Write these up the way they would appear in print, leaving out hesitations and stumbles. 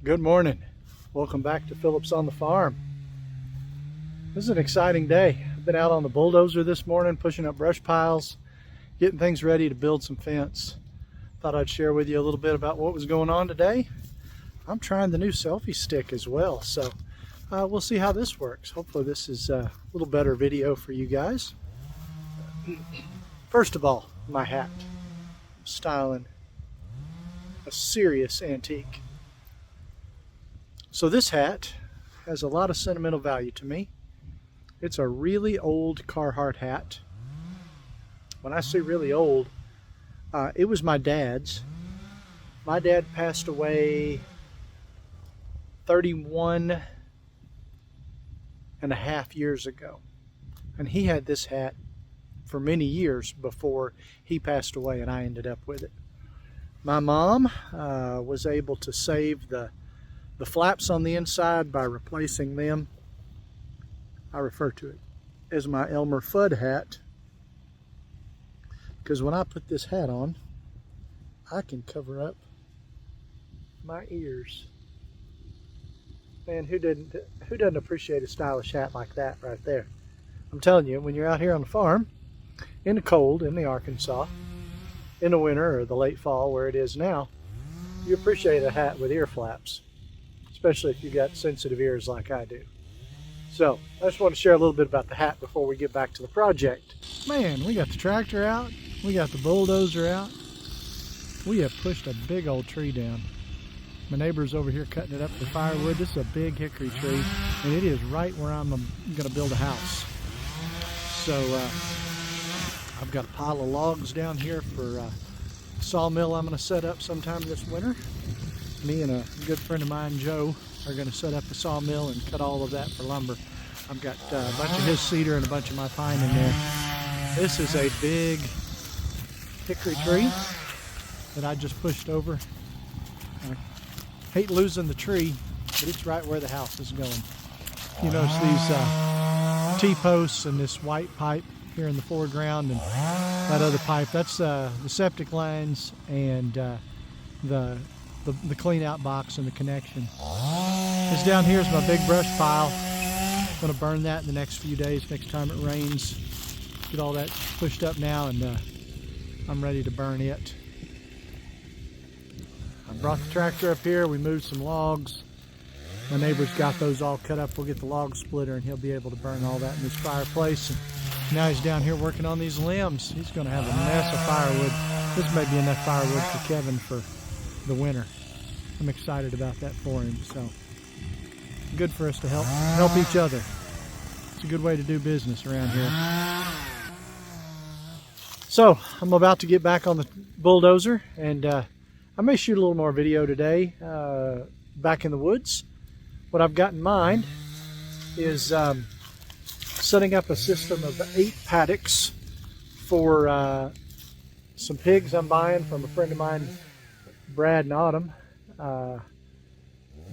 Good morning. Welcome back to Phillips on the Farm. This is an exciting day. I've been out on the bulldozer this morning, pushing up brush piles, getting things ready to build some fence. Thought I'd share with you a little bit about what was going on today. I'm trying the new selfie stick as well, so we'll see how this works. Hopefully this is a little better video for you guys. First of all, my hat. I'm styling a serious antique. So this hat has a lot of sentimental value to me. It's a really old Carhartt hat. When I say really old, it was my dad's. My dad passed away 31 and a half years ago. And he had this hat for many years before he passed away and I ended up with it. My mom was able to save the flaps on the inside by replacing them. I refer to it as my Elmer Fudd hat because when I put this hat on, I can cover up my ears. Man, who doesn't appreciate a stylish hat like that right there? I'm telling you, when you're out here on the farm, in the cold, in the Arkansas, in the winter or the late fall where it is now, you appreciate a hat with ear flaps, especially if you've got sensitive ears like I do. So I just want to share a little bit about the hat before we get back to the project. Man, we got the tractor out, we got the bulldozer out. We have pushed a big old tree down. My neighbor's over here cutting it up for firewood. This is a big hickory tree, and it is right where I'm going to build a house. So I've got a pile of logs down here for a sawmill I'm going to set up sometime this winter. Me and a good friend of mine, Joe, are going to set up a sawmill and cut all of that for lumber. I've got a bunch of his cedar and a bunch of my pine in there. This is a big hickory tree that I just pushed over. I hate losing the tree, but it's right where the house is going. You notice these T-posts and this white pipe here in the foreground and that other pipe. That's the septic lines and the clean out box and the connection. This down here is my big brush pile. I'm going to burn that in the next few days, next time it rains. Get all that pushed up now and I'm ready to burn it. I brought the tractor up here, we moved some logs. My neighbor's got those all cut up. We'll get the log splitter and he'll be able to burn all that in his fireplace. And now he's down here working on these limbs. He's going to have a mess of firewood. This may be enough firewood for Kevin for the winter. I'm excited about that for him. So good for us to help each other. It's a good way to do business around here. So I'm about to get back on the bulldozer and I may shoot a little more video today back in the woods. What I've got in mind is setting up a system of 8 paddocks for some pigs I'm buying from a friend of mine, Brad and Autumn.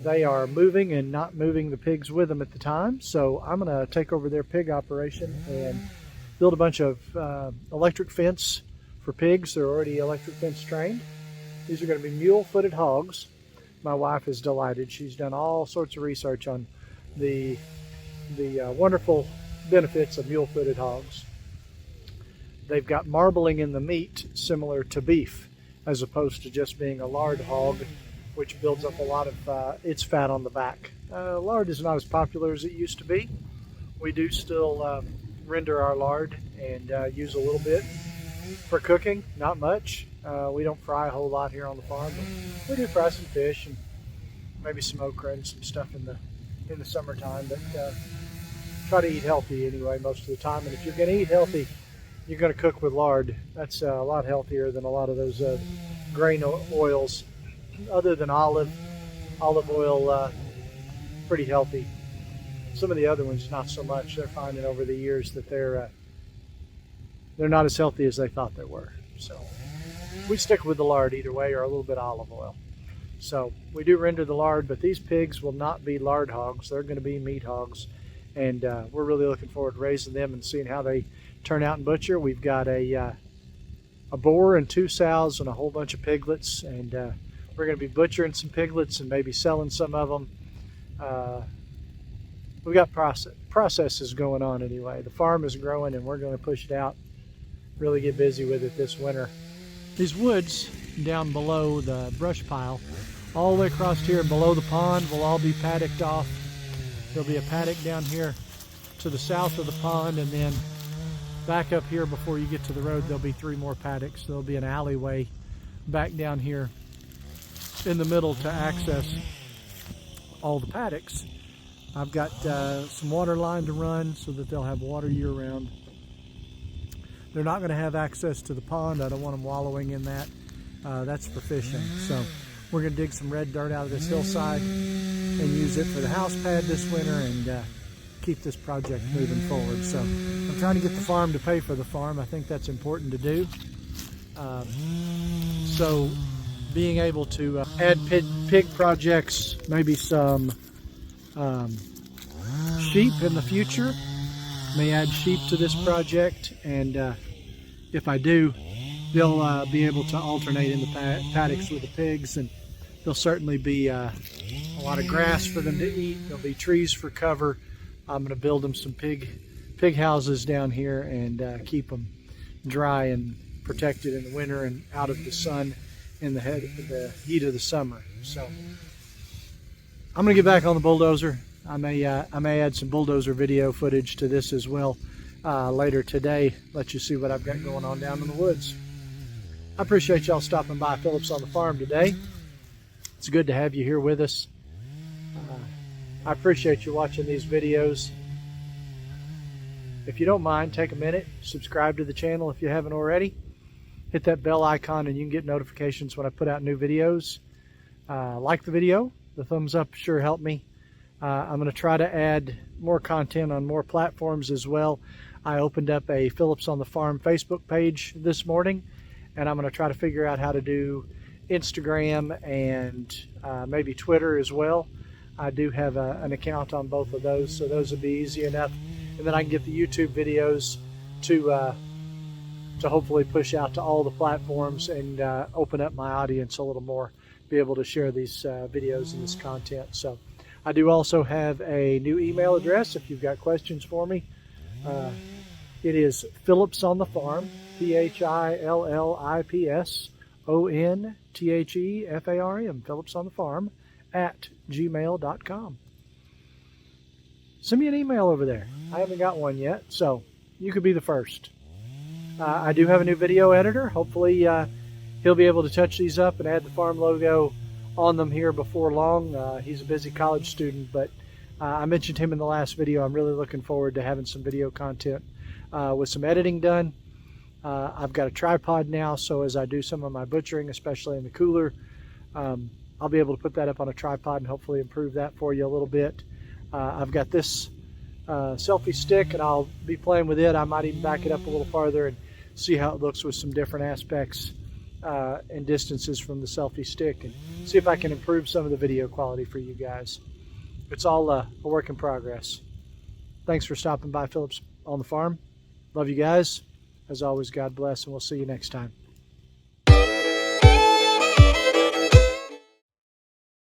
They are moving and not moving the pigs with them at the time, so I'm going to take over their pig operation and build a bunch of electric fence for pigs. They're already electric fence trained. These are going to be mule-footed hogs. My wife is delighted. She's done all sorts of research on the wonderful benefits of mule-footed hogs. They've got marbling in the meat similar to beef, as opposed to just being a lard hog, which builds up a lot of its fat on the back. Lard is not as popular as it used to be. We do still render our lard and use a little bit for cooking, not much. We don't fry a whole lot here on the farm, but we do fry some fish and maybe some okra and some stuff in the summertime. But try to eat healthy anyway most of the time. And if you're going to eat healthy, you're going to cook with lard. That's a lot healthier than a lot of those grain oils. Other than olive oil, pretty healthy. Some of the other ones, not so much. They're finding over the years that they're not as healthy as they thought they were. So we stick with the lard either way, or a little bit of olive oil. So we do render the lard, but these pigs will not be lard hogs. They're going to be meat hogs, and we're really looking forward to raising them and seeing how they turn out and butcher. We've got a boar and 2 sows and a whole bunch of piglets, and We're going to be butchering some piglets and maybe selling some of them. We got processes going on anyway. The farm is growing and we're going to push it out. Really get busy with it this winter. These woods down below the brush pile, all the way across here below the pond, will all be paddocked off. There'll be a paddock down here to the south of the pond, and then back up here before you get to the road, there'll be 3 more paddocks. There'll be an alleyway back down here in the middle to access all the paddocks. I've got some water line to run so that they'll have water year round. They're not going to have access to the pond. I don't want them wallowing in that. That's for fishing. So we're going to dig some red dirt out of this hillside and use it for the house pad this winter and keep this project moving forward. So I'm trying to get the farm to pay for the farm. I think that's important to do. So being able to add pig projects, maybe some sheep in the future. May add sheep to this project, and if I do, they'll be able to alternate in the paddocks with the pigs, and there'll certainly be a lot of grass for them to eat. There'll be trees for cover. I'm going to build them some pig houses down here and keep them dry and protected in the winter and out of the sun in the heat of the summer. So I'm going to get back on the bulldozer. I may add some bulldozer video footage to this as well later today. Let you see what I've got going on down in the woods. I appreciate y'all stopping by Phillips on the Farm today. It's good to have you here with us. I appreciate you watching these videos. If you don't mind, take a minute, subscribe to the channel if you haven't already. Hit that bell icon and you can get notifications when I put out new videos. Like the video. The thumbs up sure help me. I'm going to try to add more content on more platforms as well. I opened up a Phillips on the Farm Facebook page this morning, and I'm going to try to figure out how to do Instagram and maybe Twitter as well. I do have an account on both of those, so those will be easy enough. And then I can get the YouTube videos to hopefully push out to all the platforms and open up my audience a little more, be able to share these videos and this content. So I do also have a new email address if you've got questions for me. It is Phillips on the Farm, Phillipsonthefarm, Phillips on the Farm @gmail.com. Send me an email over there. I haven't got one yet, so you could be the first. I do have a new video editor. Hopefully he'll be able to touch these up and add the farm logo on them here before long. He's a busy college student, but I mentioned him in the last video. I'm really looking forward to having some video content with some editing done. I've got a tripod now, so as I do some of my butchering, especially in the cooler, I'll be able to put that up on a tripod and hopefully improve that for you a little bit. I've got this selfie stick, and I'll be playing with it. I might even back it up a little farther and see how it looks with some different aspects and distances from the selfie stick, and see if I can improve some of the video quality for you guys. It's all a work in progress. Thanks for stopping by Phillips on the Farm. Love you guys. As always, God bless, and we'll see you next time.